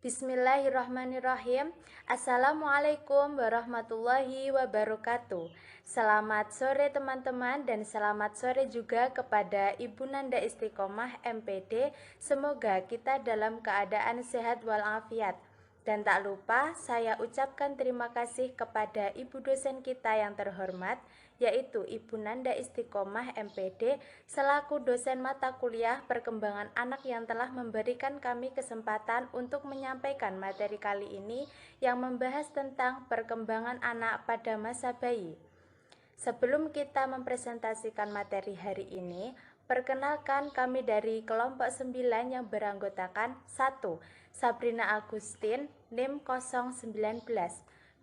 Bismillahirrahmanirrahim. Assalamualaikum warahmatullahi wabarakatuh. Selamat sore teman-teman dan selamat sore juga kepada Ibu Nanda Istiqomah MPD. Semoga kita dalam keadaan sehat walafiat. Dan tak lupa saya ucapkan terima kasih kepada Ibu dosen kita yang terhormat, yaitu Ibu Nanda Istiqomah MPD selaku dosen mata kuliah perkembangan anak yang telah memberikan kami kesempatan untuk menyampaikan materi kali ini yang membahas tentang perkembangan anak pada masa bayi. Sebelum kita mempresentasikan materi hari ini, perkenalkan kami dari kelompok 9 yang beranggotakan 1. Sabrina Agustin, NIM 019.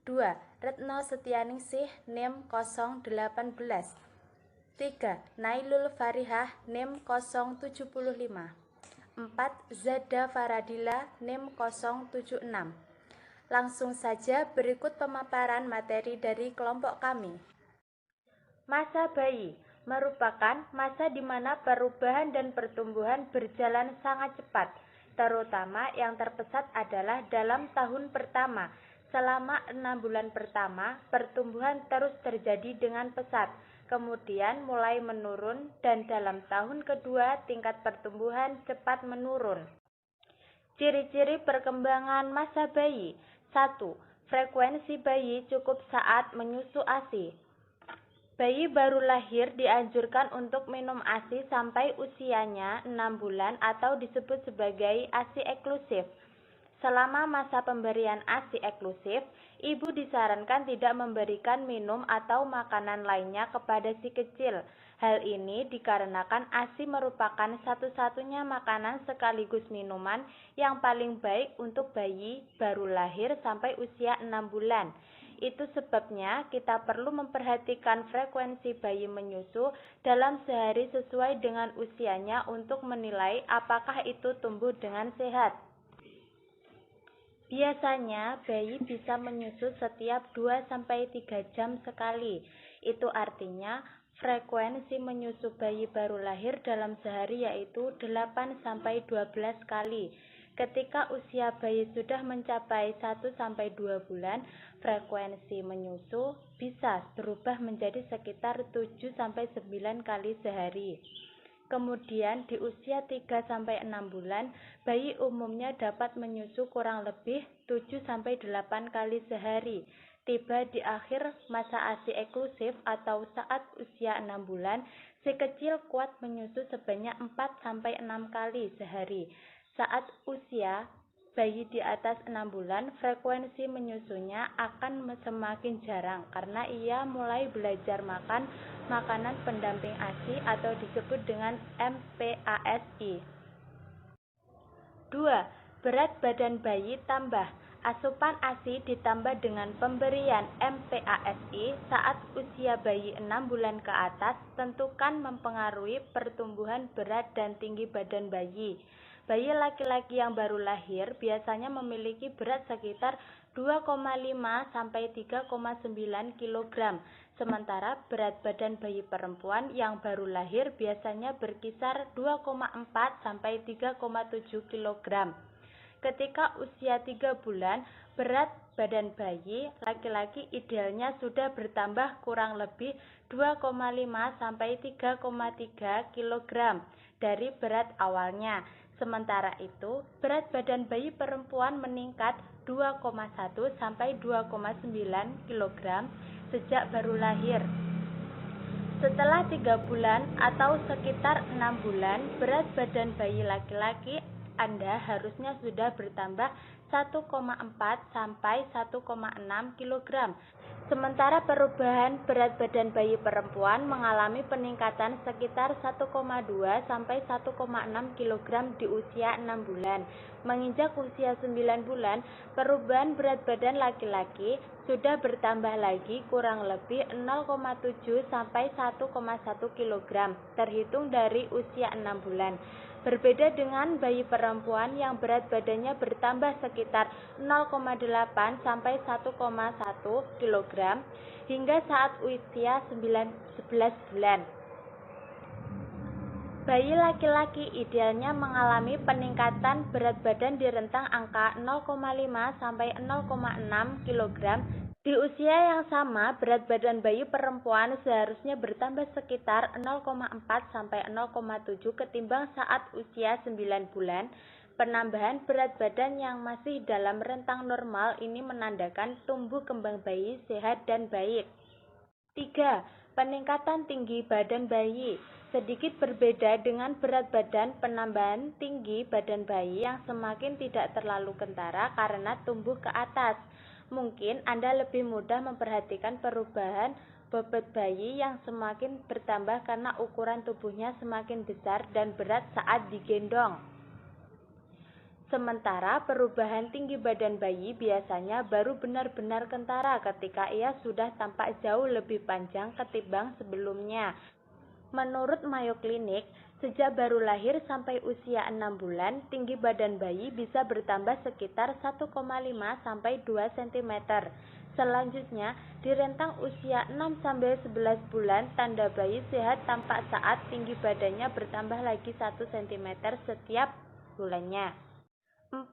2. Retno Setianingsih, NIM 018. 3. Nailul Farihah, NIM 075. 4. Zada Faradila, NIM 076. Langsung saja berikut pemaparan materi dari kelompok kami. Masa bayi merupakan masa di mana perubahan dan pertumbuhan berjalan sangat cepat, terutama yang terpesat adalah dalam tahun pertama. Selama 6 bulan pertama, pertumbuhan terus terjadi dengan pesat, kemudian mulai menurun dan dalam tahun kedua tingkat pertumbuhan cepat menurun. Ciri-ciri perkembangan masa bayi. 1. Frekuensi bayi cukup saat menyusu ASI. Bayi baru lahir dianjurkan untuk minum ASI sampai usianya 6 bulan atau disebut sebagai ASI eksklusif. Selama masa pemberian ASI eksklusif, ibu disarankan tidak memberikan minum atau makanan lainnya kepada si kecil. Hal ini dikarenakan ASI merupakan satu-satunya makanan sekaligus minuman yang paling baik untuk bayi baru lahir sampai usia 6 bulan. Itu sebabnya kita perlu memperhatikan frekuensi bayi menyusu dalam sehari sesuai dengan usianya untuk menilai apakah itu tumbuh dengan sehat. Biasanya bayi bisa menyusu setiap 2-3 jam sekali. Itu artinya frekuensi menyusu bayi baru lahir dalam sehari yaitu 8-12 kali. Ketika usia bayi sudah mencapai 1-2 bulan, frekuensi menyusu bisa berubah menjadi sekitar 7-9 kali sehari. Kemudian di usia 3-6 bulan, bayi umumnya dapat menyusu kurang lebih 7-8 kali sehari. Tiba di akhir masa ASI eksklusif atau saat usia 6 bulan, si kecil kuat menyusu sebanyak 4-6 kali sehari. Saat usia bayi di atas 6 bulan, frekuensi menyusunya akan semakin jarang karena ia mulai belajar makan makanan pendamping ASI atau disebut dengan MPASI. 2. Berat badan bayi tambah. Asupan ASI ditambah dengan pemberian MPASI saat usia bayi 6 bulan ke atas tentukan mempengaruhi pertumbuhan berat dan tinggi badan bayi. Bayi laki-laki yang baru lahir biasanya memiliki berat sekitar 2,5-3,9 kg, sementara berat badan bayi perempuan yang baru lahir biasanya berkisar 2,4-3,7 kg. Ketika usia 3 bulan, berat badan bayi laki-laki idealnya sudah bertambah kurang lebih 2,5-3,3 kg dari berat awalnya. Sementara itu, berat badan bayi perempuan meningkat 2,1-2,9 kg sejak baru lahir. Setelah 3 bulan atau sekitar 6 bulan, berat badan bayi laki-laki Anda harusnya sudah bertambah 1,4-1,6 kg. Sementara perubahan berat badan bayi perempuan mengalami peningkatan sekitar 1,2-1,6 kg di usia 6 bulan. Menginjak usia 9 bulan, perubahan berat badan laki-laki sudah bertambah lagi kurang lebih 0,7-1,1 kg terhitung dari usia 6 bulan. Berbeda dengan bayi perempuan yang berat badannya bertambah sekitar 0,8-1,1 kg hingga saat usia 11 bulan. Bayi laki-laki idealnya mengalami peningkatan berat badan di rentang angka 0,5 sampai 0,6 kg. Di usia yang sama, berat badan bayi perempuan seharusnya bertambah sekitar 0,4 sampai 0,7 ketimbang saat usia 9 bulan. Penambahan berat badan yang masih dalam rentang normal ini menandakan tumbuh kembang bayi sehat dan baik. 3. Peningkatan tinggi badan bayi. Sedikit berbeda dengan berat badan, penambahan tinggi badan bayi yang semakin tidak terlalu kentara karena tumbuh ke atas. Mungkin Anda lebih mudah memperhatikan perubahan bobot bayi yang semakin bertambah karena ukuran tubuhnya semakin besar dan berat saat digendong. Sementara perubahan tinggi badan bayi biasanya baru benar-benar kentara ketika ia sudah tampak jauh lebih panjang ketimbang sebelumnya. Menurut Mayo Clinic, sejak baru lahir sampai usia 6 bulan, tinggi badan bayi bisa bertambah sekitar 1,5 sampai 2 cm. Selanjutnya, di rentang usia 6 sampai 11 bulan, tanda bayi sehat tampak saat tinggi badannya bertambah lagi 1 cm setiap bulannya. 4.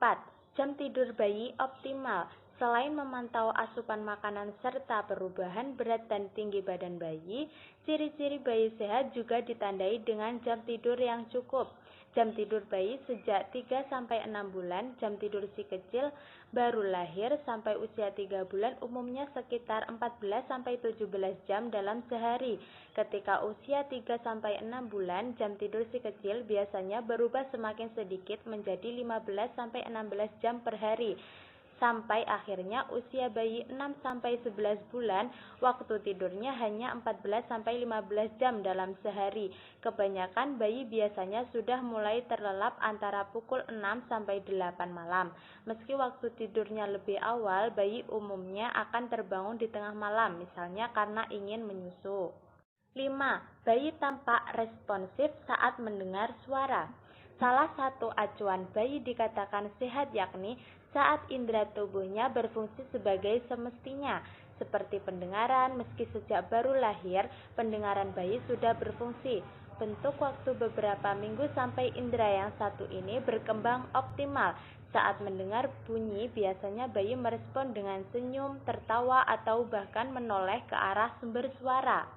Jam tidur bayi optimal. Selain memantau asupan makanan serta perubahan berat dan tinggi badan bayi, ciri-ciri bayi sehat juga ditandai dengan jam tidur yang cukup. Jam tidur bayi sejak 3-6 bulan, jam tidur si kecil baru lahir sampai usia 3 bulan umumnya sekitar 14-17 jam dalam sehari. Ketika usia 3-6 bulan, jam tidur si kecil biasanya berubah semakin sedikit menjadi 15-16 jam per hari. Sampai akhirnya usia bayi 6-11 bulan, waktu tidurnya hanya 14-15 jam dalam sehari. Kebanyakan bayi biasanya sudah mulai terlelap antara pukul 6-8 malam. Meski waktu tidurnya lebih awal, bayi umumnya akan terbangun di tengah malam, misalnya karena ingin menyusu. 5. Bayi tampak responsif saat mendengar suara. Salah satu acuan bayi dikatakan sehat yakni saat indera tubuhnya berfungsi sebagai semestinya, seperti pendengaran. Meski sejak baru lahir, pendengaran bayi sudah berfungsi. Bentuk waktu beberapa minggu sampai indera yang satu ini berkembang optimal. Saat mendengar bunyi, biasanya bayi merespon dengan senyum, tertawa, atau bahkan menoleh ke arah sumber suara.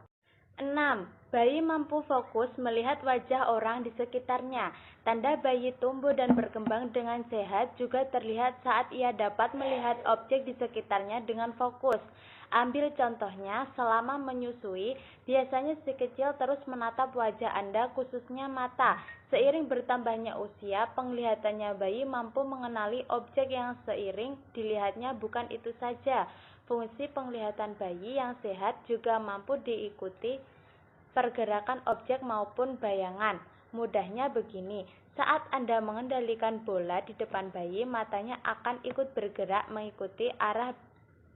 6. Bayi mampu fokus melihat wajah orang di sekitarnya. Tanda bayi tumbuh dan berkembang dengan sehat juga terlihat saat ia dapat melihat objek di sekitarnya dengan fokus. Ambil contohnya, selama menyusui, biasanya si kecil terus menatap wajah Anda, khususnya mata. Seiring bertambahnya usia, penglihatannya bayi mampu mengenali objek yang seiring dilihatnya. Bukan itu saja, fungsi penglihatan bayi yang sehat juga mampu diikuti pergerakan objek maupun bayangan. Mudahnya begini, saat Anda mengendalikan bola di depan bayi, matanya akan ikut bergerak mengikuti arah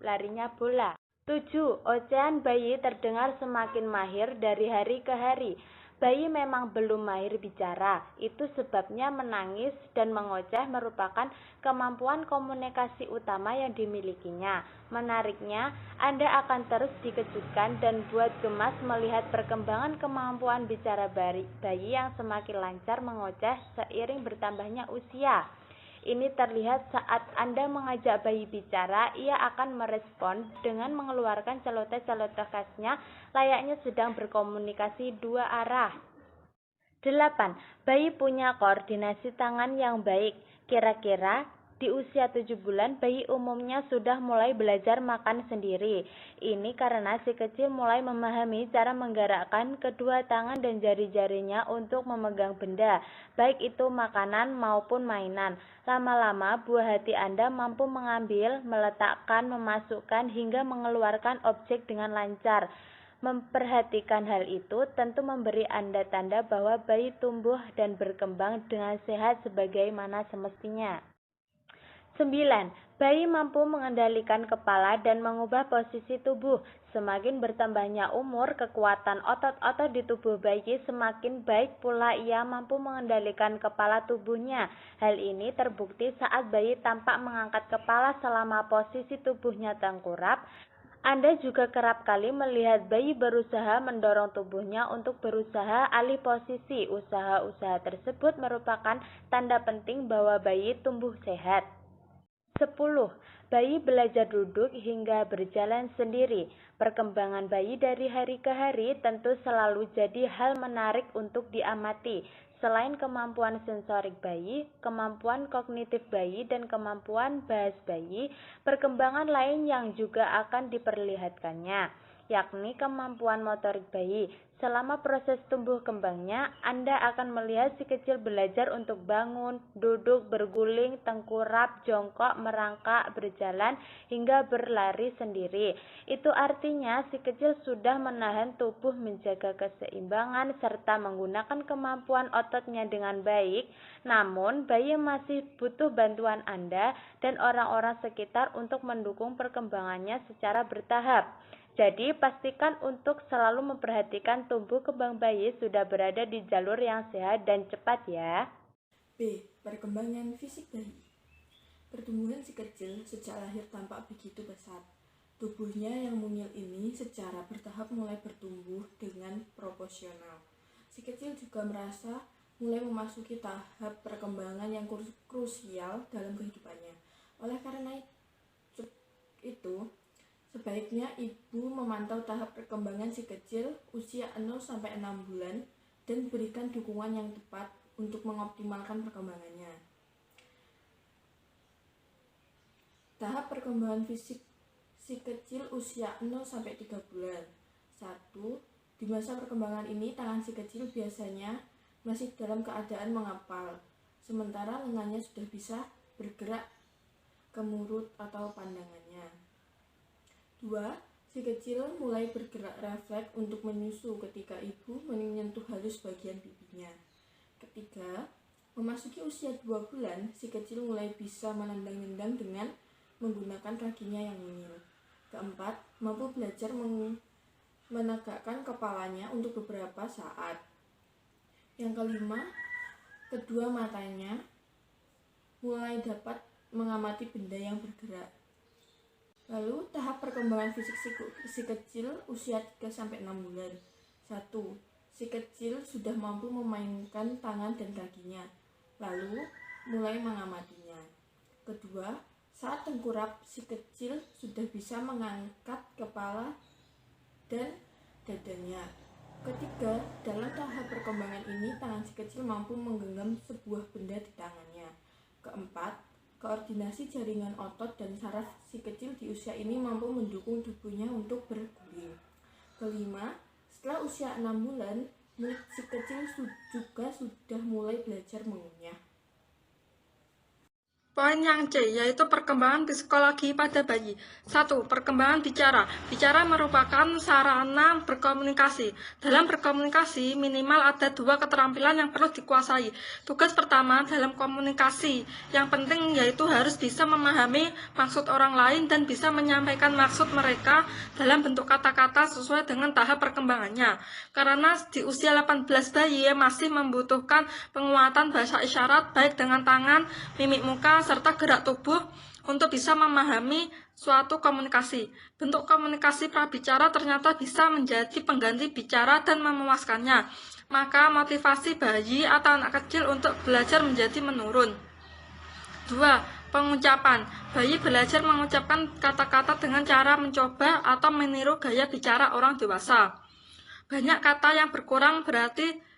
larinya bola. 7. Ocehan bayi terdengar semakin mahir dari hari ke hari. Bayi memang belum mahir bicara, itu sebabnya menangis dan mengoceh merupakan kemampuan komunikasi utama yang dimilikinya. Menariknya, Anda akan terus dikejutkan dan buat gemas melihat perkembangan kemampuan bicara bayi yang semakin lancar mengoceh seiring bertambahnya usia. Ini terlihat saat Anda mengajak bayi bicara, ia akan merespon dengan mengeluarkan celoteh-celoteh khasnya, layaknya sedang berkomunikasi dua arah. 8. Bayi punya koordinasi tangan yang baik. Kira-kira di usia 7 bulan, bayi umumnya sudah mulai belajar makan sendiri. Ini karena si kecil mulai memahami cara menggerakkan kedua tangan dan jari-jarinya untuk memegang benda, baik itu makanan maupun mainan. Lama-lama, buah hati Anda mampu mengambil, meletakkan, memasukkan, hingga mengeluarkan objek dengan lancar. Memperhatikan hal itu tentu memberi Anda tanda bahwa bayi tumbuh dan berkembang dengan sehat sebagaimana semestinya. 9. Bayi mampu mengendalikan kepala dan mengubah posisi tubuh. Semakin bertambahnya umur, kekuatan otot-otot di tubuh bayi semakin baik pula ia mampu mengendalikan kepala tubuhnya. Hal ini terbukti saat bayi tampak mengangkat kepala selama posisi tubuhnya tengkurap Anda juga kerap kali melihat bayi berusaha mendorong tubuhnya untuk berusaha alih posisi. Usaha-usaha tersebut merupakan tanda penting bahwa bayi tumbuh sehat. 10. Bayi belajar duduk hingga berjalan sendiri. Perkembangan bayi dari hari ke hari tentu selalu jadi hal menarik untuk diamati. Selain kemampuan sensorik bayi, kemampuan kognitif bayi, dan kemampuan bahas bayi, perkembangan lain yang juga akan diperlihatkannya, yakni kemampuan motorik bayi. Selama proses tumbuh kembangnya, Anda akan melihat si kecil belajar untuk bangun, duduk, berguling, tengkurap, jongkok, merangkak, berjalan, hingga berlari sendiri. Itu artinya si kecil sudah menahan tubuh, menjaga keseimbangan, serta menggunakan kemampuan ototnya dengan baik. Namun, bayi masih butuh bantuan Anda dan orang-orang sekitar untuk mendukung perkembangannya secara bertahap. Jadi, pastikan untuk selalu memperhatikan tumbuh kembang bayi sudah berada di jalur yang sehat dan cepat ya. B. Perkembangan fisik bayi. Pertumbuhan si kecil sejak lahir tampak begitu pesat. Tubuhnya yang mungil ini secara bertahap mulai bertumbuh dengan proporsional. Si kecil juga merasa mulai memasuki tahap perkembangan yang krusial dalam kehidupannya. Oleh karena itu, sebaiknya ibu memantau tahap perkembangan si kecil usia 0-6 bulan dan berikan dukungan yang tepat untuk mengoptimalkan perkembangannya. Tahap perkembangan fisik si kecil usia 0-3 bulan. 1. Di masa perkembangan ini, tangan si kecil biasanya masih dalam keadaan mengapal, sementara lengannya sudah bisa bergerak ke mulut atau pandangannya. 2. Si kecil mulai bergerak refleks untuk menyusu ketika ibu menyentuh halus bagian pipinya. 3. Memasuki usia 2 bulan, si kecil mulai bisa menendang-nendang dengan menggunakan kakinya yang mungil. 4. Mampu belajar menegakkan kepalanya untuk beberapa saat. Yang 5. Kedua matanya mulai dapat mengamati benda yang bergerak. Lalu, tahap perkembangan fisik si kecil usia 3-6 bulan. 1. Si kecil sudah mampu memainkan tangan dan kakinya, lalu mulai mengamatinya. 2. Saat tengkurap, si kecil sudah bisa mengangkat kepala dan dadanya. 3. Dalam tahap perkembangan ini, tangan si kecil mampu menggenggam sebuah benda di tangannya. 4. Koordinasi jaringan otot dan saraf si kecil di usia ini mampu mendukung tubuhnya untuk berguling. 5. Setelah usia 6 bulan, mulut si kecil juga sudah mulai belajar mengunyah. Poin yang C, yaitu perkembangan psikologi pada bayi. 1. Perkembangan bicara. Bicara merupakan sarana berkomunikasi. Dalam berkomunikasi, minimal ada 2 keterampilan yang perlu dikuasai. Tugas pertama dalam komunikasi yang penting yaitu harus bisa memahami maksud orang lain dan bisa menyampaikan maksud mereka dalam bentuk kata-kata sesuai dengan tahap perkembangannya. Karena di usia 18 bayi masih membutuhkan penguatan bahasa isyarat baik dengan tangan, mimik muka, serta gerak tubuh untuk bisa memahami suatu komunikasi. Bentuk komunikasi prabicara ternyata bisa menjadi pengganti bicara dan memuaskannya. Maka motivasi bayi atau anak kecil untuk belajar menjadi menurun. 2. Pengucapan. Bayi belajar mengucapkan kata-kata dengan cara mencoba atau meniru gaya bicara orang dewasa. Banyak kata yang berkurang berarti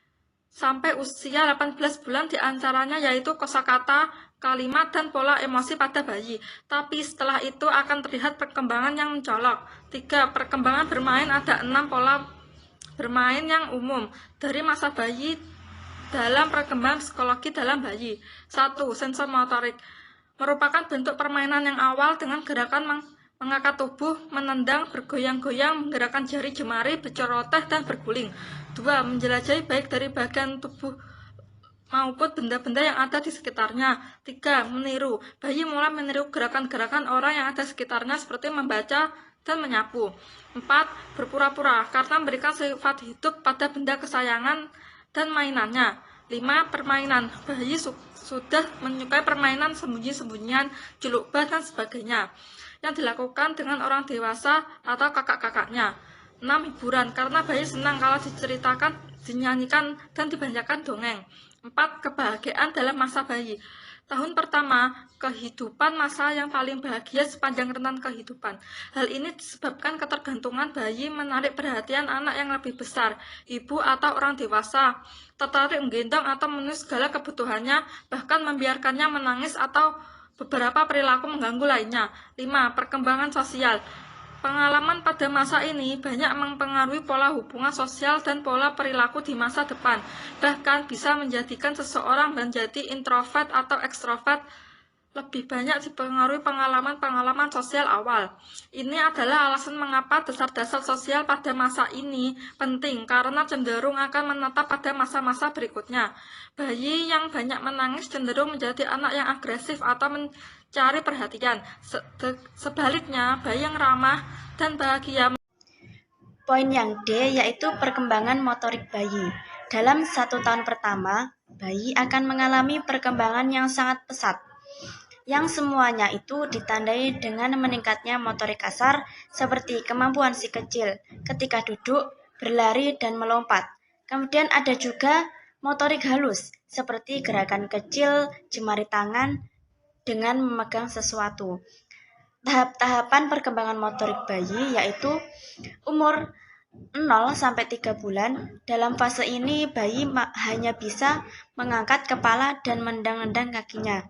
sampai usia 18 bulan diantaranya yaitu kosakata, kalimat, dan pola emosi pada bayi. Tapi setelah itu akan terlihat perkembangan yang mencolok. 3. Perkembangan bermain. Ada 6 pola bermain yang umum dari masa bayi dalam perkembangan psikologi dalam bayi. 1. Sensor motorik. Merupakan bentuk permainan yang awal dengan gerakan mengangkat tubuh, menendang, bergoyang-goyang, menggerakkan jari jemari, berceloteh, dan berguling. 2. Menjelajahi baik dari bagian tubuh maupun benda-benda yang ada di sekitarnya. 3. Meniru. Bayi mulai meniru gerakan-gerakan orang yang ada di sekitarnya seperti membaca dan menyapu. 4. Berpura-pura karena memberikan sifat hidup pada benda kesayangan dan mainannya. 5. Permainan. Bayi sudah menyukai permainan sembunyi-sembunyian, celuk-bas, dan sebagainya yang dilakukan dengan orang dewasa atau kakak-kakaknya. 6. Hiburan. Karena bayi senang kalau diceritakan, dinyanyikan, dan dibacakan dongeng. 4. Kebahagiaan dalam masa bayi. Tahun pertama kehidupan, masa yang paling bahagia sepanjang rentan kehidupan. Hal ini disebabkan ketergantungan bayi menarik perhatian anak yang lebih besar, ibu atau orang dewasa, tertarik menggendong atau memenuhi segala kebutuhannya, bahkan membiarkannya menangis atau beberapa perilaku mengganggu lainnya. 5. Perkembangan sosial. Pengalaman pada masa ini banyak mempengaruhi pola hubungan sosial dan pola perilaku di masa depan, bahkan bisa menjadikan seseorang menjadi introvert atau ekstrovert. Lebih banyak dipengaruhi pengalaman-pengalaman sosial awal. Ini adalah alasan mengapa dasar-dasar sosial pada masa ini penting, karena cenderung akan menetap pada masa-masa berikutnya. Bayi yang banyak menangis cenderung menjadi anak yang agresif atau mencari perhatian. Sebaliknya, bayi yang ramah dan bahagia. Poin yang D yaitu perkembangan motorik bayi. Dalam 1 tahun pertama, bayi akan mengalami perkembangan yang sangat pesat, yang semuanya itu ditandai dengan meningkatnya motorik kasar seperti kemampuan si kecil ketika duduk, berlari, dan melompat. Kemudian ada juga motorik halus seperti gerakan kecil jemari tangan dengan memegang sesuatu. Tahap-tahapan perkembangan motorik bayi yaitu umur 0-3 bulan. Dalam fase ini bayi hanya bisa mengangkat kepala dan mendang-endang kakinya.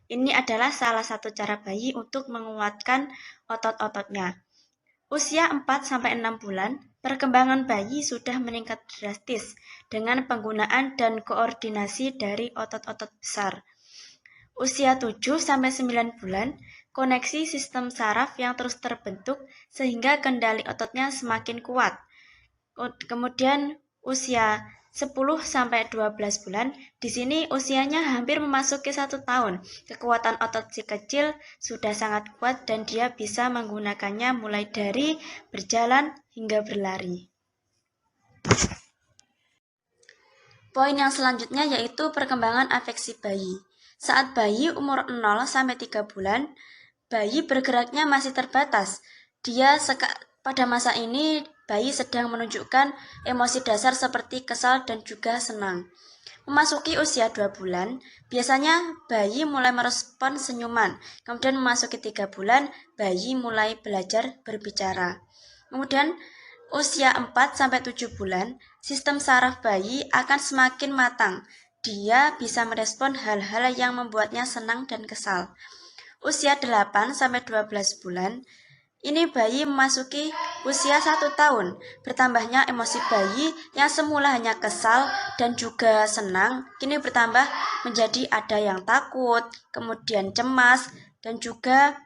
Ini adalah salah satu cara bayi untuk menguatkan otot-ototnya. Usia 4-6 bulan, perkembangan bayi sudah meningkat drastis dengan penggunaan dan koordinasi dari otot-otot besar. Usia 7-9 bulan, koneksi sistem saraf yang terus terbentuk sehingga kendali ototnya semakin kuat. Kemudian usia 10-12 bulan, di sini usianya hampir memasuki 1 tahun. Kekuatan otot si kecil sudah sangat kuat dan dia bisa menggunakannya mulai dari berjalan hingga berlari. Poin yang selanjutnya yaitu perkembangan afeksi bayi. Saat bayi umur 0-3 bulan, bayi bergeraknya masih terbatas. Pada masa ini, bayi sedang menunjukkan emosi dasar seperti kesal dan juga senang. Memasuki usia 2 bulan, biasanya bayi mulai merespon senyuman. Kemudian memasuki 3 bulan, bayi mulai belajar berbicara. Kemudian usia 4-7 bulan, sistem saraf bayi akan semakin matang. Dia bisa merespon hal-hal yang membuatnya senang dan kesal. Usia 8-12 bulan, ini bayi memasuki usia 1 tahun. Bertambahnya emosi bayi yang semula hanya kesal dan juga senang, kini bertambah menjadi ada yang takut, kemudian cemas, dan juga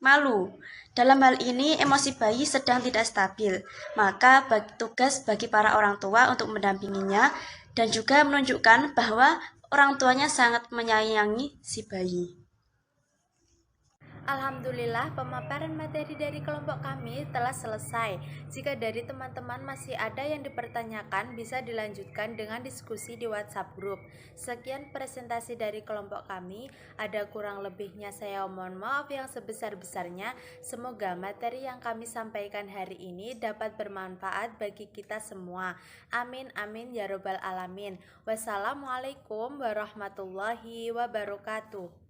malu. Dalam hal ini, emosi bayi sedang tidak stabil. Maka tugas bagi para orang tua untuk mendampinginya dan juga menunjukkan bahwa orang tuanya sangat menyayangi si bayi. Alhamdulillah, pemaparan materi dari kelompok kami telah selesai. Jika dari teman-teman masih ada yang dipertanyakan, bisa dilanjutkan dengan diskusi di WhatsApp group. Sekian presentasi dari kelompok kami. Ada kurang lebihnya saya mohon maaf yang sebesar-besarnya. Semoga materi yang kami sampaikan hari ini dapat bermanfaat bagi kita semua. Amin amin ya robbal alamin. Wassalamualaikum warahmatullahi wabarakatuh.